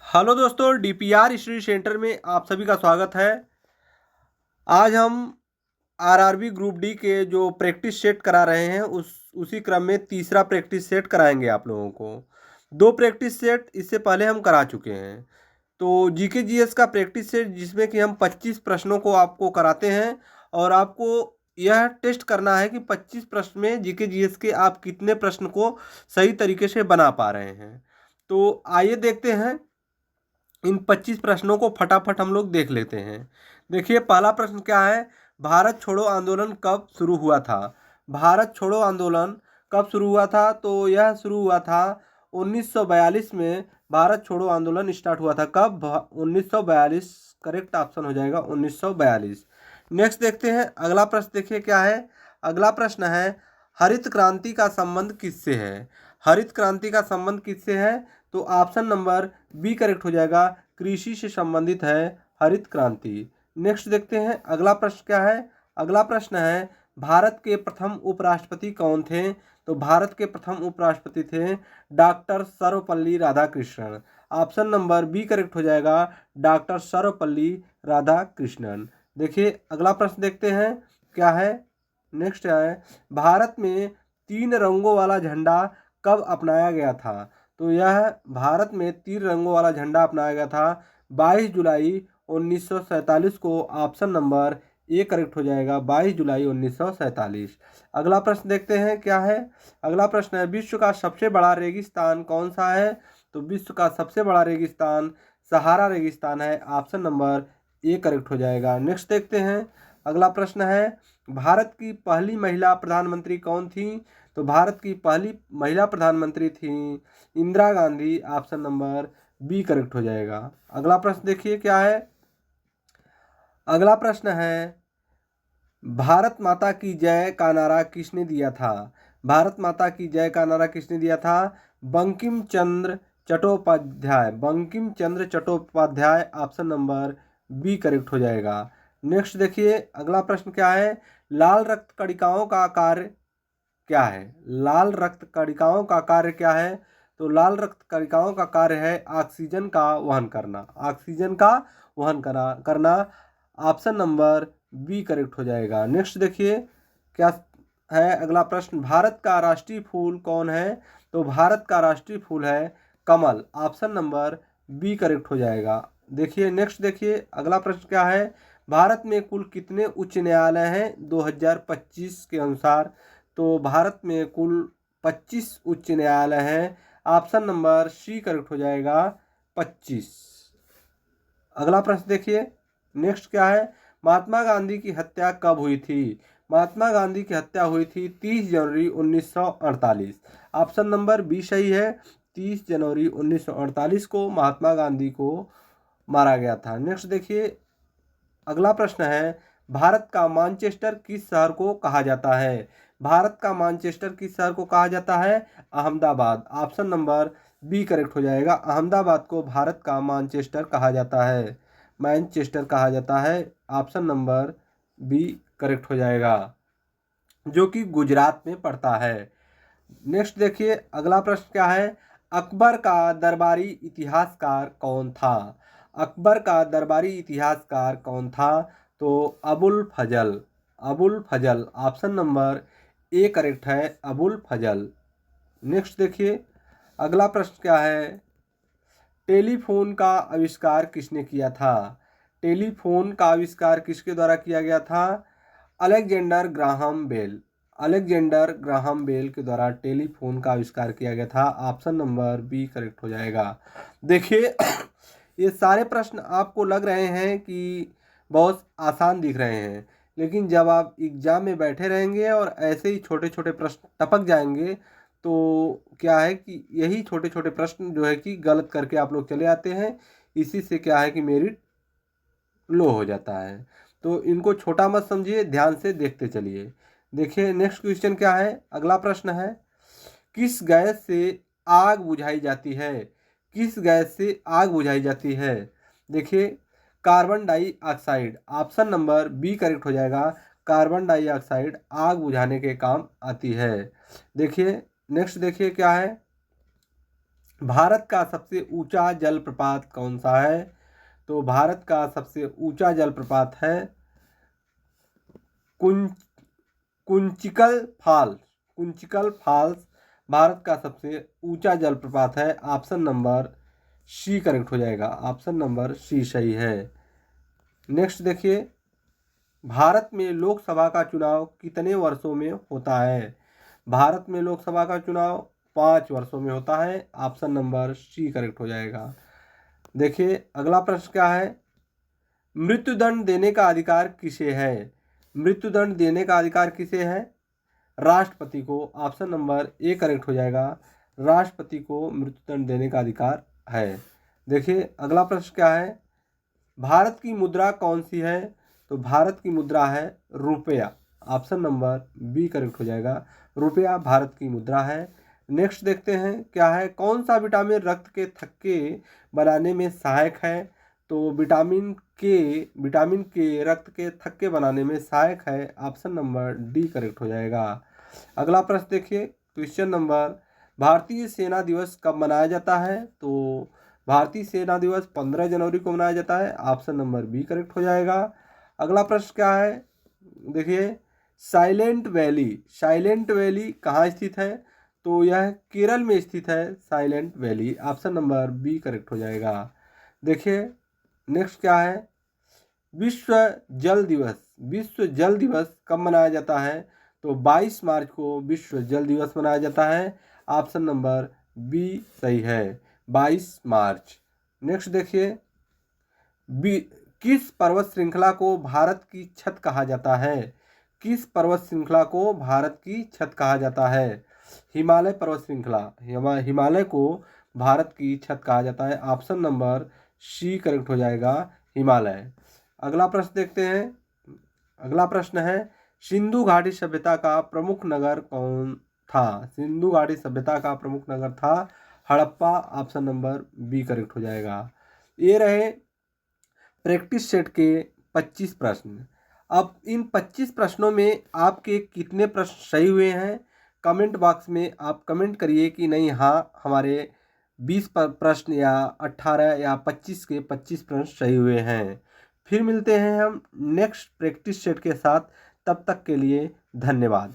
Hello दोस्तों, DPR study centre में आप सभी का स्वागत है। आज हम आरआरबी ग्रुप डी के जो प्रैक्टिस सेट करा रहे हैं उसी क्रम में तीसरा प्रैक्टिस सेट कराएंगे आप लोगों को। दो प्रैक्टिस सेट इससे पहले हम करा चुके हैं। तो जीके जीएस का प्रैक्टिस सेट जिसमें कि हम 25 प्रश्नों को आपको कराते हैं और आपको यह टेस्ट करना है कि 25 प्रश्न में जीके जीएस के आप कितने प्रश्न को सही तरीके से बना पा रहे हैं। तो आइए देखते हैं, इन 25 प्रश्नों को फटाफट हम लोग देख लेते हैं। देखिए, पहला प्रश्न क्या है। भारत छोड़ो आंदोलन कब शुरू हुआ था? भारत छोड़ो आंदोलन कब शुरू हुआ था? तो यह शुरू हुआ था 1942 में। भारत छोड़ो आंदोलन स्टार्ट हुआ था कब? 1942। करेक्ट ऑप्शन हो जाएगा 1942। नेक्स्ट देखते हैं, अगला प्रश्न देखिए क्या है। अगला प्रश्न है, हरित क्रांति का संबंध किससे है? हरित क्रांति का संबंध किससे है? तो ऑप्शन नंबर बी करेक्ट हो जाएगा, कृषि से संबंधित है हरित क्रांति। नेक्स्ट देखते हैं, अगला प्रश्न क्या है। अगला प्रश्न है, भारत के प्रथम उपराष्ट्रपति कौन थे? तो भारत के प्रथम उपराष्ट्रपति थे doctor Sarvepalli Radhakrishnan. Option number B correct हो जाएगा, डॉक्टर सर्वपल्ली राधाकृष्णन। देखिए, अगला प्रश्न देखते हैं क्या है। नेक्स्ट है, भारत में 3 रंगों वाला झंडा कब अपनाया गया था? तो यह भारत में 3 रंगों वाला झंडा अपनाया गया था 22 जुलाई 1947 को। ऑप्शन नंबर ए करेक्ट हो जाएगा, 22 जुलाई 1947। अगला प्रश्न देखते हैं क्या है। अगला प्रश्न है, विश्व का सबसे बड़ा रेगिस्तान कौन सा है? तो विश्व का सबसे बड़ा रेगिस्तान सहारा रेगिस्तान है। ऑप्शन नंबर ए करेक्ट हो जाएगा। नेक्स्ट देखते हैं, अगला प्रश्न है, भारत की पहली महिला प्रधानमंत्री कौन थी? तो भारत की पहली महिला प्रधानमंत्री थी Indira Gandhi. Option number B correct हो जाएगा। अगला प्रश्न देखिए क्या है। अगला प्रश्न है, भारत माता की जय का नारा किसने दिया था? भारत माता की जय का नारा किसने दिया था? Bankim Chandra Chattopadhyay. Bankim Chandra Chattopadhyay. Option number B correct हो जाएगा। नेक्स्ट देखिए, अगला प्रश्न क्या है। लाल रक्त कणिकाओं का कार्य क्या है? लाल रक्त कणिकाओं का कार्य क्या है? तो लाल रक्त कणिकाओं का कार्य है ऑक्सीजन का वहन करना। ऑक्सीजन का वहन करना। ऑप्शन नंबर बी करेक्ट हो जाएगा। नेक्स्ट देखिए क्या है। अगला प्रश्न, भारत का राष्ट्रीय फूल कौन है? तो भारत का राष्ट्रीय फूल है कमल। ऑप्शन नंबर बी करेक्ट हो जाएगा। देखिए, नेक्स्ट देखिए, अगला प्रश्न क्या है। भारत में कुल कितने उच्च न्यायालय हैं 2025 के अनुसार? तो भारत में कुल 25 उच्च न्यायालय हैं। ऑप्शन नंबर सी करेक्ट हो जाएगा, 25। अगला प्रश्न देखिए, नेक्स्ट क्या है। महात्मा गांधी की हत्या कब हुई थी? महात्मा गांधी की हत्या हुई थी 30 जनवरी 1948। ऑप्शन नंबर बी सही है, 30 जनवरी 1948 को महात्मा गांधी को मारा गया था। नेक्स्ट देखिए, अगला प्रश्न है, भारत का मानचेस्टर किस शहर को कहा जाता है? भारत का मानचेस्टर किस शहर को कहा जाता है? Ahmedabad. Option number B correct हो जाएगा, अहमदाबाद को भारत का मानचेस्टर कहा जाता है, मैनचेस्टर कहा जाता है। ऑप्शन नंबर बी करेक्ट हो जाएगा, जो कि गुजरात में पड़ता है। नेक्स्ट देखिए, अगला प्रश्न क्या है। अकबर का दरबारी इतिहासकार कौन था? अकबर का दरबारी इतिहासकार कौन था? तो अबुल फजल। अबुल फजल। ऑप्शन नंबर ए करेक्ट है, अबुल फजल। नेक्स्ट देखिए, अगला प्रश्न क्या है। टेलीफोन का आविष्कार किसने किया था? टेलीफोन का आविष्कार किसके द्वारा किया गया था? Alexander Graham Bell. Alexander Graham Bell के द्वारा टेलीफोन का आविष्कार किया गया था। ऑप्शन नंबर बी करेक्ट हो जाएगा। देखिए, ये सारे प्रश्न आपको लग रहे हैं कि बहुत आसान दिख रहे हैं, लेकिन जब आप एग्जाम में बैठे रहेंगे और ऐसे ही छोटे छोटे प्रश्न टपक जाएंगे तो क्या है कि यही छोटे छोटे प्रश्न जो है कि गलत करके आप लोग चले आते हैं। इसी से क्या है कि मेरिट लो हो जाता है। तो इनको छोटा मत समझिए, ध्यान से देखते चलिए। देखिए, नेक्स्ट क्वेश्चन क्या है। अगला प्रश्न है, किस गैस से आग बुझाई जाती है? किस गैस से आग बुझाई जाती है? देखिए, carbon dioxide. Option number B correct हो जाएगा, कार्बन डाइऑक्साइड आग बुझाने के काम आती है। देखिए, नेक्स्ट देखिए क्या है। भारत का सबसे ऊंचा जलप्रपात कौन सा है? तो भारत का सबसे ऊंचा जलप्रपात है कुंचिकल फॉल्स। कुंचिकल फॉल्स भारत का सबसे ऊंचा जलप्रपात है। ऑप्शन नंबर सी करेक्ट हो जाएगा। ऑप्शन नंबर सी सही है। नेक्स्ट देखिए, भारत में लोकसभा का चुनाव कितने वर्षों में होता है? भारत में लोकसभा का चुनाव 5 वर्षों में होता है। ऑप्शन नंबर सी करेक्ट हो जाएगा। देखिए अगला प्रश्न क्या है, मृत्युदंड देने का अधिकार किसे है? मृत्युदंड देने का अधिकार किसे है? राष्ट्रपति को। ऑप्शन नंबर ए करेक्ट हो जाएगा। राष्ट्रपति को मृत्युदंड देने का अधिकार है। देखिए अगला प्रश्न क्या है, भारत की मुद्रा कौन सी है? तो भारत की मुद्रा है रुपया। ऑप्शन नंबर बी करेक्ट हो जाएगा। रुपया भारत की मुद्रा है। नेक्स्ट देखते हैं क्या है, कौन सा विटामिन रक्त के थक्के बनाने में सहायक है? तो विटामिन के रक्त के थक्के बनाने में सहायक है। ऑप्शन नंबर डी करेक्ट हो जाएगा। अगला प्रश्न देखिए, क्वेश्चन नंबर, भारतीय सेना दिवस कब मनाया जाता है? तो भारतीय सेना दिवस 15 जनवरी को मनाया जाता है। ऑप्शन नंबर बी करेक्ट हो जाएगा। अगला प्रश्न क्या है, देखिए साइलेंट वैली कहाँ स्थित है? तो यह केरल में स्थित है Silent Valley. Option number B correct हो जाएगा। देखिए नेक्स्ट क्या है, विश्व जल दिवस कब मनाया जाता है? तो 22 मार्च को विश्व जल दिवस मनाया जाता है। ऑप्शन नंबर बी सही है, 22 मार्च। नेक्स्ट देखिए, किस पर्वत श्रृंखला को भारत की छत कहा जाता है? किस पर्वत श्रृंखला को भारत की छत कहा जाता है? हिमालय पर्वत श्रृंखला, हिमालय को भारत की छत कहा जाता है। ऑप्शन नंबर सी करेक्ट हो जाएगा, हिमालय। अगला प्रश्न देखते हैं। अगला प्रश्न है, सिंधु घाटी सभ्यता का प्रमुख नगर कौन था? सिंधु घाटी सभ्यता का प्रमुख नगर था Harappa. Option number B correct हो जाएगा। ये रहे प्रैक्टिस सेट के 25 प्रश्न। अब इन 25 प्रश्नों में आपके कितने प्रश्न सही हुए हैं? कमेंट बॉक्स में आप कमेंट करिए कि नहीं, हाँ हमारे 20 प्रश्न या 18 या 25 के 25 प्रश्न सही हुए हैं। फिर मिलते हैं हम नेक्स्ट प्रैक्टिस सेट के साथ। तब तक के लिए धन्यवाद।